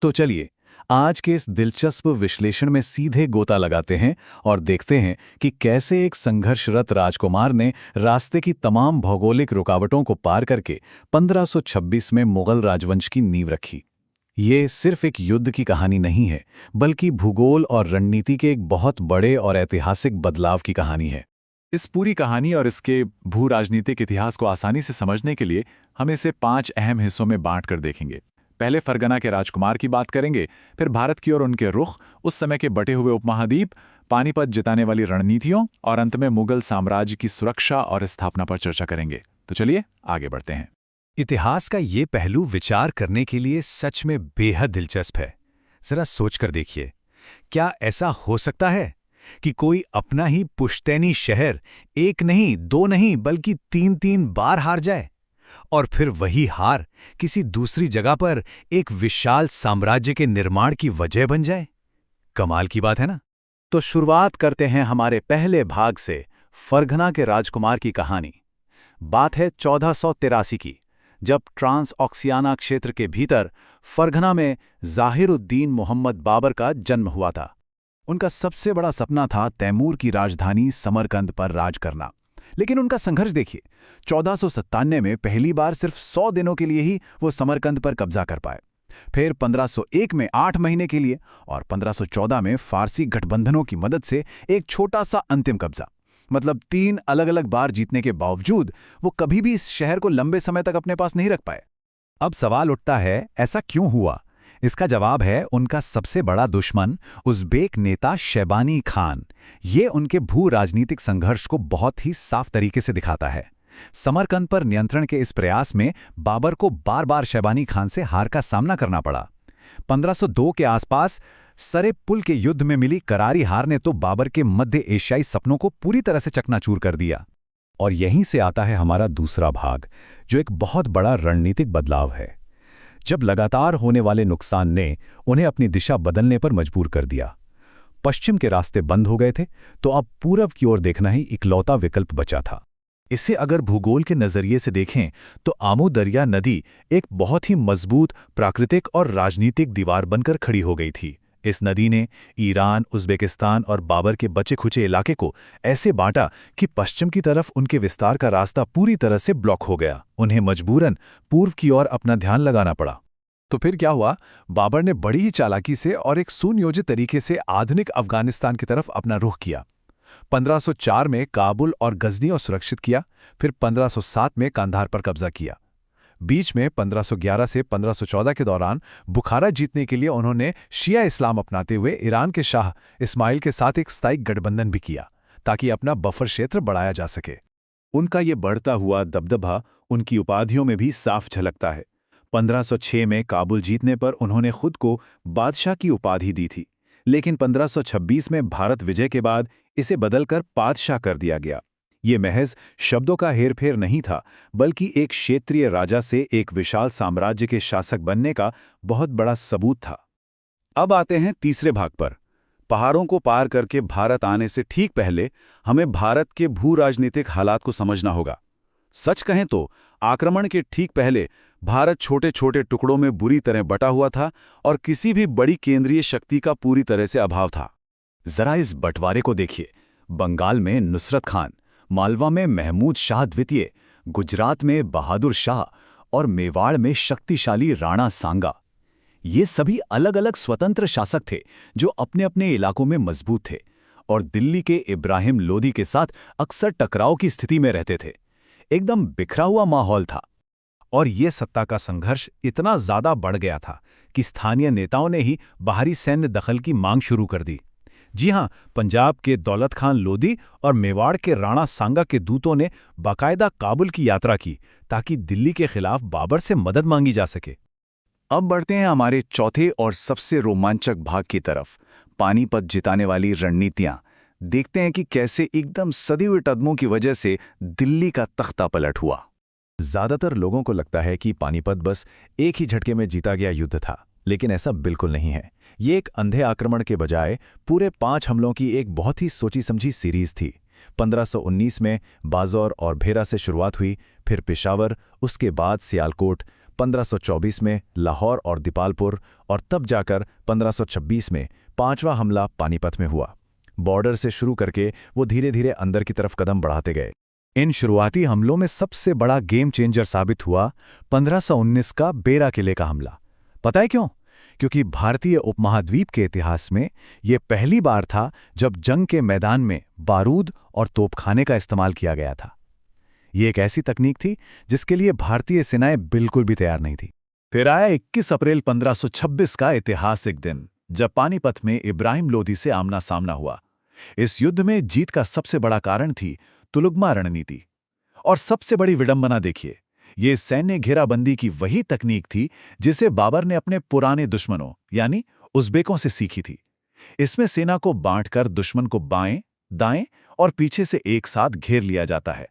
तो चलिए आज के इस दिलचस्प विश्लेषण में सीधे गोता लगाते हैं और देखते हैं कि कैसे एक संघर्षरत राजकुमार ने रास्ते की तमाम भौगोलिक रुकावटों को पार करके 1526 में मुगल राजवंश की नींव रखी। ये सिर्फ एक युद्ध की कहानी नहीं है, बल्कि भूगोल और रणनीति के एक बहुत बड़े और ऐतिहासिक बदलाव की कहानी है। इस पूरी कहानी और इसके भू राजनीतिक इतिहास को आसानी से समझने के लिए हम इसे 5 अहम हिस्सों में बांटकर देखेंगे। पहले फरगना के राजकुमार की बात करेंगे, फिर भारत की ओर उनके रुख, उस समय के बटे हुए उपमहाद्वीप, पानीपत जिताने वाली रणनीतियों और अंत में मुगल साम्राज्य की सुरक्षा और स्थापना पर चर्चा करेंगे। तो चलिए आगे बढ़ते हैं। इतिहास का ये पहलू विचार करने के लिए सच में बेहद दिलचस्प है। जरा सोचकर देखिए, क्या ऐसा हो सकता है कि कोई अपना ही पुश्तैनी शहर एक नहीं, दो नहीं, बल्कि 3-3 बार हार जाए और फिर वही हार किसी दूसरी जगह पर एक विशाल साम्राज्य के निर्माण की वजह बन जाए? कमाल की बात है ना। तो शुरुआत करते हैं हमारे पहले भाग से, फरगना के राजकुमार की कहानी। बात है 1483 की, जब ट्रांस ऑक्सियाना क्षेत्र के भीतर फरगना में ज़ाहिरुद्दीन मोहम्मद बाबर का जन्म हुआ था। उनका सबसे बड़ा सपना था तैमूर की राजधानी समरकंद पर राज करना। लेकिन उनका संघर्ष देखिए, 1497 में पहली बार सिर्फ 100 दिनों के लिए ही वो समरकंद पर कब्जा कर पाए। फिर 1501 में 8 महीने के लिए और 1514 में फारसी गठबंधनों की मदद से एक छोटा सा अंतिम कब्जा। मतलब 3 अलग अलग बार जीतने के बावजूद वो कभी भी इस शहर को लंबे समय तक अपने पास नहीं रख पाए। अब सवाल उठता है, ऐसा क्यों हुआ? इसका जवाब है उनका सबसे बड़ा दुश्मन उज़्बेक नेता शैबानी खान। ये उनके भू राजनीतिक संघर्ष को बहुत ही साफ तरीके से दिखाता है। समरकंद पर नियंत्रण के इस प्रयास में बाबर को बार बार शैबानी खान से हार का सामना करना पड़ा। 1502 के आसपास सरे पुल के युद्ध में मिली करारी हार ने तो बाबर के मध्य एशियाई सपनों को पूरी तरह से चकनाचूर कर दिया। और यहीं से आता है हमारा दूसरा भाग, जो एक बहुत बड़ा रणनीतिक बदलाव है। जब लगातार होने वाले नुकसान ने उन्हें अपनी दिशा बदलने पर मजबूर कर दिया। पश्चिम के रास्ते बंद हो गए थे, तो अब पूरब की ओर देखना ही इकलौता विकल्प बचा था। इसे अगर भूगोल के नजरिए से देखें तो आमू दरिया नदी एक बहुत ही मजबूत प्राकृतिक और राजनीतिक दीवार बनकर खड़ी हो गई थी। इस नदी ने ईरान, उज़्बेकिस्तान और बाबर के बचे खुचे इलाके को ऐसे बांटा कि पश्चिम की तरफ उनके विस्तार का रास्ता पूरी तरह से ब्लॉक हो गया। उन्हें मजबूरन पूर्व की ओर अपना ध्यान लगाना पड़ा। तो फिर क्या हुआ? बाबर ने बड़ी ही चालाकी से और एक सुनियोजित तरीके से आधुनिक अफगानिस्तान की तरफ अपना रुख किया। 1504 में काबुल और गजनी को सुरक्षित किया, फिर 1507 में कांधार पर कब्जा किया। बीच में 1511 से 1514 के दौरान बुखारा जीतने के लिए उन्होंने शिया इस्लाम अपनाते हुए ईरान के शाह इस्माइल के साथ एक स्थायी गठबंधन भी किया, ताकि अपना बफर क्षेत्र बढ़ाया जा सके। उनका ये बढ़ता हुआ दबदबा उनकी उपाधियों में भी साफ झलकता है। 1506 में काबुल जीतने पर उन्होंने खुद को बादशाह की उपाधि दी थी, लेकिन 1526 में भारत विजय के बाद इसे बदलकर पातशाह कर दिया गया। ये महज शब्दों का हेरफेर नहीं था, बल्कि एक क्षेत्रीय राजा से एक विशाल साम्राज्य के शासक बनने का बहुत बड़ा सबूत था। अब आते हैं तीसरे भाग पर। पहाड़ों को पार करके भारत आने से ठीक पहले हमें भारत के भू राजनीतिक हालात को समझना होगा। सच कहें तो आक्रमण के ठीक पहले भारत छोटे छोटे टुकड़ों में बुरी तरह बटा हुआ था और किसी भी बड़ी केंद्रीय शक्ति का पूरी तरह से अभाव था। जरा इस बंटवारे को देखिए। बंगाल में नुसरत खान, मालवा में महमूद शाह द्वितीय, गुजरात में बहादुर शाह और मेवाड़ में शक्तिशाली राणा सांगा। ये सभी अलग अलग स्वतंत्र शासक थे जो अपने अपने इलाकों में मजबूत थे और दिल्ली के इब्राहिम लोदी के साथ अक्सर टकराव की स्थिति में रहते थे। एकदम बिखरा हुआ माहौल था। और ये सत्ता का संघर्ष इतना ज्यादा बढ़ गया था कि स्थानीय नेताओं ने ही बाहरी सैन्य दखल की मांग शुरू कर दी। जी हां, पंजाब के दौलत खान लोदी और मेवाड़ के राणा सांगा के दूतों ने बाकायदा काबुल की यात्रा की, ताकि दिल्ली के खिलाफ बाबर से मदद मांगी जा सके। अब बढ़ते हैं हमारे चौथे और सबसे रोमांचक भाग की तरफ, पानीपत जिताने वाली रणनीतियां। देखते हैं कि कैसे एकदम सदी हुए कदमों की वजह से दिल्ली का तख्ता पलट हुआ। ज्यादातर लोगों को लगता है कि पानीपत बस एक ही झटके में जीता गया युद्ध था, लेकिन ऐसा बिल्कुल नहीं है। ये एक अंधे आक्रमण के बजाय पूरे 5 हमलों की एक बहुत ही सोची समझी सीरीज थी। 1519 में बाज़ौर और भेरा से शुरुआत हुई, फिर पेशावर, उसके बाद सियालकोट, 1524 में लाहौर और दीपालपुर, और तब जाकर 1526 में 5वां हमला पानीपत में हुआ। बॉर्डर से शुरू करके वो धीरे धीरे अंदर की तरफ कदम बढ़ाते गए। इन शुरुआती हमलों में सबसे बड़ा गेम चेंजर साबित हुआ 1519 का बेरा किले का हमला। पता है क्यों? क्योंकि भारतीय उपमहाद्वीप के इतिहास में यह पहली बार था जब जंग के मैदान में बारूद और तोपखाने का इस्तेमाल किया गया था। ये एक ऐसी तकनीक थी जिसके लिए भारतीय सेनाएं बिल्कुल भी तैयार नहीं थी। फिर आया 21 अप्रैल 1526 का ऐतिहासिक दिन, जब पानीपत में इब्राहिम लोधी से आमना सामना हुआ। इस युद्ध में जीत का सबसे बड़ा कारण थी तुलुगमा रणनीति। और सबसे बड़ी विडंबना देखिए, ये सैन्य घेराबंदी की वही तकनीक थी जिसे बाबर ने अपने पुराने दुश्मनों यानी उज़्बेकों से सीखी थी। इसमें सेना को बांटकर दुश्मन को बाएं, दाएं और पीछे से एक साथ घेर लिया जाता है।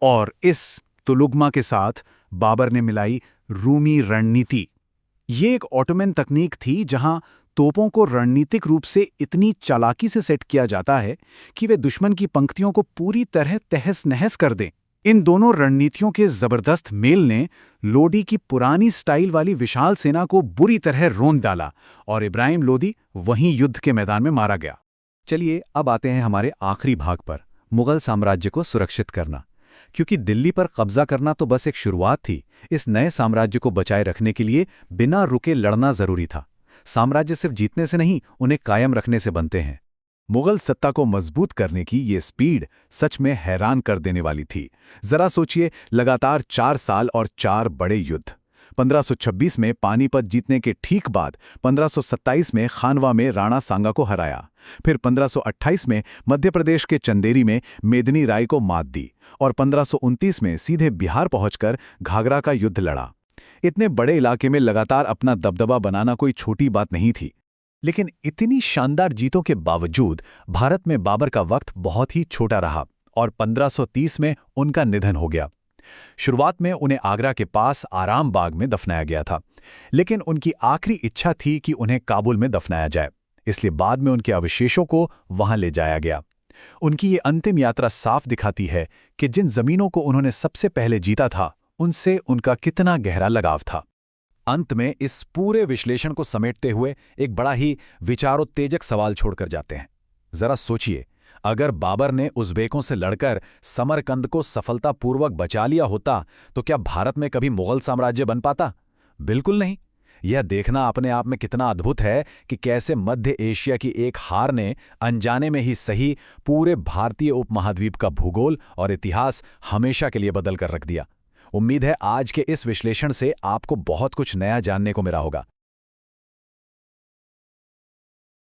और इस तुलुगमा के साथ बाबर ने मिलाई रूमी रणनीति। ये एक ऑटोमन तकनीक थी जहां तोपों को रणनीतिक रूप से इतनी चालाकी से सेट किया जाता है कि वे दुश्मन की पंक्तियों को पूरी तरह तहस-नहस कर दें। इन दोनों रणनीतियों के जबरदस्त मेल ने लोधी की पुरानी स्टाइल वाली विशाल सेना को बुरी तरह रोंद डाला और इब्राहिम लोधी वहीं युद्ध के मैदान में मारा गया। चलिए अब आते हैं हमारे आखिरी भाग पर, मुगल साम्राज्य को सुरक्षित करना। क्योंकि दिल्ली पर कब्जा करना तो बस एक शुरुआत थी, इस नए साम्राज्य को बचाए रखने के लिए बिना रुके लड़ना जरूरी था। साम्राज्य सिर्फ जीतने से नहीं, उन्हें कायम रखने से बनते हैं। मुगल सत्ता को मजबूत करने की ये स्पीड सच में हैरान कर देने वाली थी। जरा सोचिए, लगातार 4 साल और 4 बड़े युद्ध। 1526 में पानीपत जीतने के ठीक बाद 1527 में खानवा में राणा सांगा को हराया। फिर 1528 में मध्य प्रदेश के चंदेरी में मेदिनी राय को मात दी और 1529 में सीधे बिहार पहुंचकर घाघरा का युद्ध लड़ा। इतने बड़े इलाके में लगातार अपना दबदबा बनाना कोई छोटी बात नहीं थी। लेकिन इतनी शानदार जीतों के बावजूद भारत में बाबर का वक्त बहुत ही छोटा रहा और 1530 में उनका निधन हो गया। शुरुआत में उन्हें आगरा के पास आराम बाग में दफनाया गया था, लेकिन उनकी आखिरी इच्छा थी कि उन्हें काबुल में दफनाया जाए, इसलिए बाद में उनके अवशेषों को वहां ले जाया गया। उनकी ये अंतिम यात्रा साफ दिखाती है कि जिन जमीनों को उन्होंने सबसे पहले जीता था, उनसे उनका कितना गहरा लगाव था। अंत में इस पूरे विश्लेषण को समेटते हुए एक बड़ा ही विचारोत्तेजक सवाल छोड़कर जाते हैं। जरा सोचिए, अगर बाबर ने उज़्बेकों से लड़कर समरकंद को सफलतापूर्वक बचा लिया होता तो क्या भारत में कभी मुगल साम्राज्य बन पाता? बिल्कुल नहीं। यह देखना अपने आप में कितना अद्भुत है कि कैसे मध्य एशिया की एक हार ने अनजाने में ही सही पूरे भारतीय उपमहाद्वीप का भूगोल और इतिहास हमेशा के लिए बदल कर रख दिया। उम्मीद है आज के इस विश्लेषण से आपको बहुत कुछ नया जानने को मिला होगा।